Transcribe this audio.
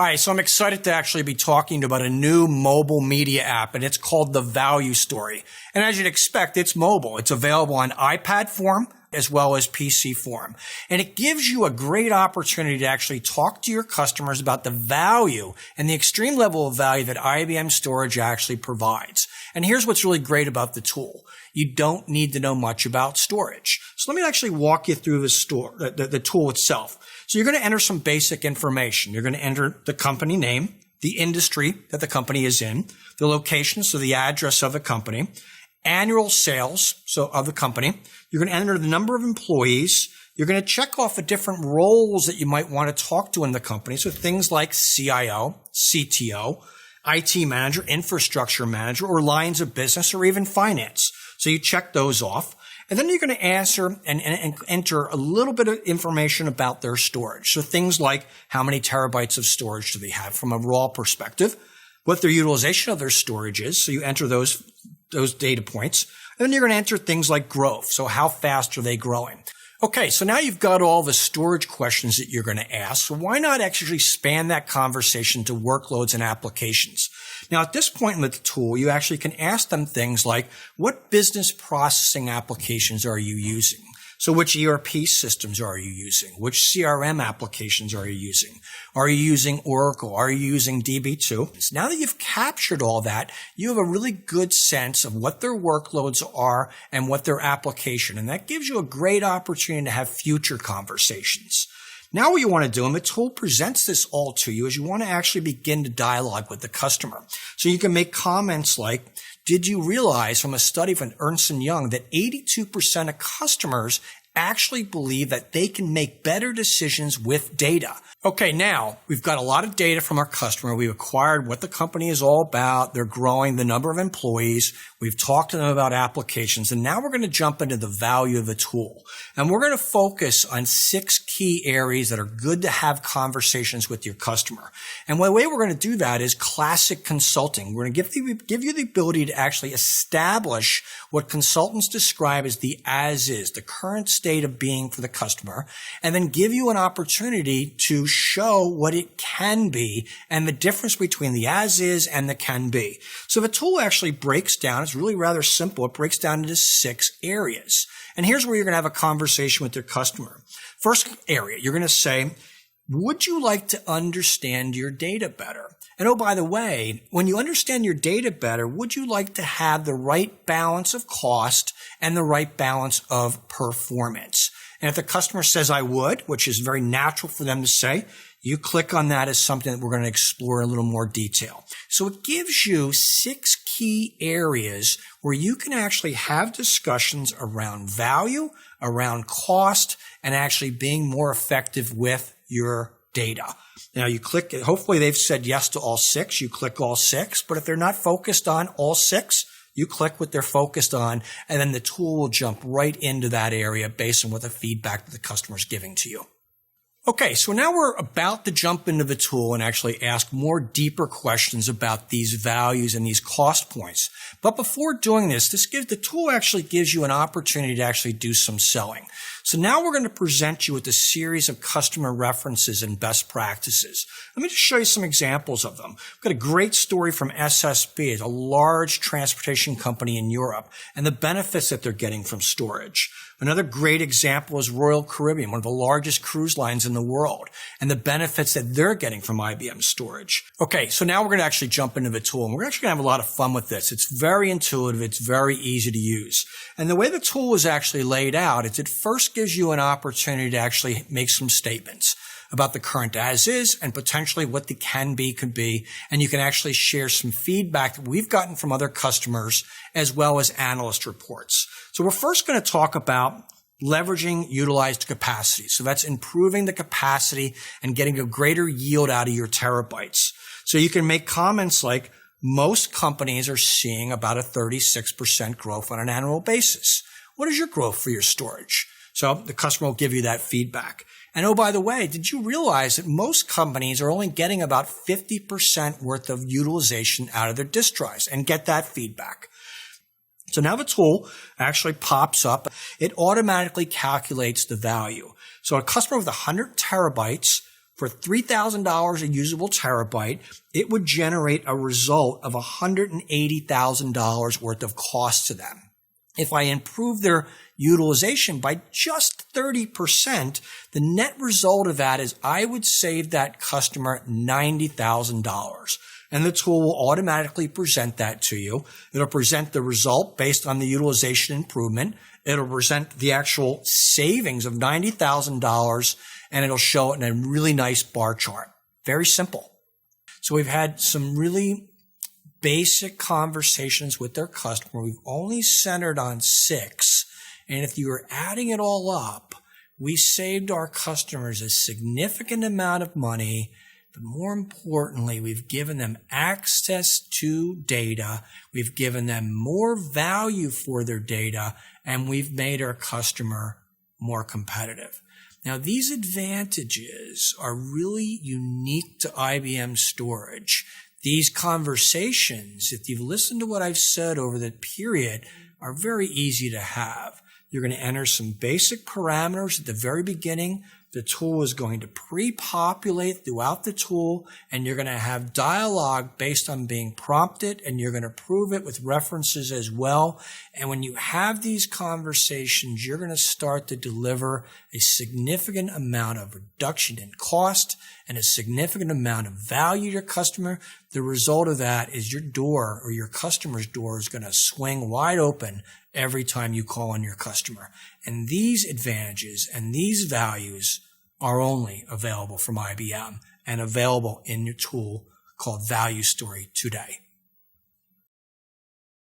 Hi, so I'm excited to actually be talking about a new mobile media app, and it's called the ValueStory. And as you'd expect, it's mobile. It's available on iPad form as well as PC form. And it gives you a great opportunity to actually talk to your customers about the value and the extreme level of value that IBM storage actually provides. And here's what's really great about the tool. You don't need to know much about storage. So let me actually walk you through the tool itself. So you're going to enter some basic information. You're going to enter the company name, the industry that the company is in, the location, so the address of the company, annual sales, so of the company. You're going to enter the number of employees. You're going to check off the different roles that you might want to talk to in the company. So things like CIO, CTO, IT manager, infrastructure manager, or lines of business, or even finance. So you check those off. And then you're going to answer and enter a little bit of information about their storage. So things like how many terabytes of storage do they have from a raw perspective, what their utilization of their storage is. So you enter those data points. And then you're going to enter things like growth. So how fast are they growing? Okay, so now you've got all the storage questions that you're going to ask. So why not actually expand that conversation to workloads and applications? Now, at this point in the tool, you actually can ask them things like, what business processing applications are you using? So which ERP systems are you using? Which CRM applications are you using? Are you using Oracle? Are you using DB2? So now that you've captured all that, you have a really good sense of what their workloads are and what their application. And that gives you a great opportunity to have future conversations. Now what you want to do, and the tool presents this all to you, is you want to actually begin to dialogue with the customer. So you can make comments like, did you realize from a study from Ernst & Young that 82% of customers actually believe that they can make better decisions with data? Okay, now we've got a lot of data from our customer. We've acquired what the company is all about. They're growing, the number of employees. We've talked to them about applications. And now we're going to jump into the value of the tool. And we're going to focus on 6 key areas that are good to have conversations with your customer. And the way we're going to do that is classic consulting. We're going to give you the ability to actually establish what consultants describe as the as-is, the current state of being for the customer, and then give you an opportunity to show what it can be and the difference between the as-is and the can-be. So the tool actually breaks down. It's really rather simple. It breaks down into 6 areas. And here's where you're going to have a conversation with your customer. First area, you're going to say, would you like to understand your data better? And oh, by the way, when you understand your data better, would you like to have the right balance of cost and the right balance of performance? And if the customer says, I would, which is very natural for them to say, you click on that as something that we're going to explore in a little more detail. So it gives you 6 key areas where you can actually have discussions around value, around cost, and actually being more effective with your data. Now you click, hopefully they've said yes to all 6. You click all 6, but if they're not focused on all 6, you click what they're focused on, and then the tool will jump right into that area based on what the feedback that the customer is giving to you. Okay, so now we're about to jump into the tool and actually ask more deeper questions about these values and these cost points. But before doing this, the tool actually gives you an opportunity to actually do some selling. So now we're going to present you with a series of customer references and best practices. Let me just show you some examples of them. We've got a great story from SSB, it's a large transportation company in Europe, and the benefits that they're getting from storage. Another great example is Royal Caribbean, one of the largest cruise lines in the world, and the benefits that they're getting from IBM storage. Okay, so now we're going to actually jump into the tool, and we're actually going to have a lot of fun with this. It's very intuitive. It's very easy to use. And the way the tool is actually laid out is it first gives you an opportunity to actually make some statements about the current as-is and potentially what the can-be could be. And you can actually share some feedback that we've gotten from other customers as well as analyst reports. So we're first going to talk about leveraging utilized capacity. So that's improving the capacity and getting a greater yield out of your terabytes. So you can make comments like, most companies are seeing about a 36% growth on an annual basis. What is your growth for your storage? So the customer will give you that feedback. And oh, by the way, did you realize that most companies are only getting about 50% worth of utilization out of their disk drives, and get that feedback? So now the tool actually pops up. It automatically calculates the value. So a customer with 100 terabytes For $3,000 a usable terabyte, it would generate a result of $180,000 worth of cost to them. If I improve their utilization by just 30%, the net result of that is I would save that customer $90,000. And the tool will automatically present that to you. It'll present the result based on the utilization improvement. It'll present the actual savings of $90,000, and it'll show it in a really nice bar chart. Very simple. So we've had some really basic conversations with their customer. We've only centered on 6. And if you were adding it all up, we saved our customers a significant amount of money. But more importantly, we've given them access to data. We've given them more value for their data, and we've made our customer more competitive. Now, these advantages are really unique to IBM storage. These conversations, if you've listened to what I've said over the period, are very easy to have. You're going to enter some basic parameters at the very beginning. The tool is going to pre-populate throughout the tool, and you're going to have dialogue based on being prompted, and you're going to prove it with references as well. And when you have these conversations, you're going to start to deliver a significant amount of reduction in cost and a significant amount of value to your customer. The result of that is your door or your customer's door is going to swing wide open every time you call on your customer. And these advantages and these values are only available from IBM and available in your tool called ValueStory today.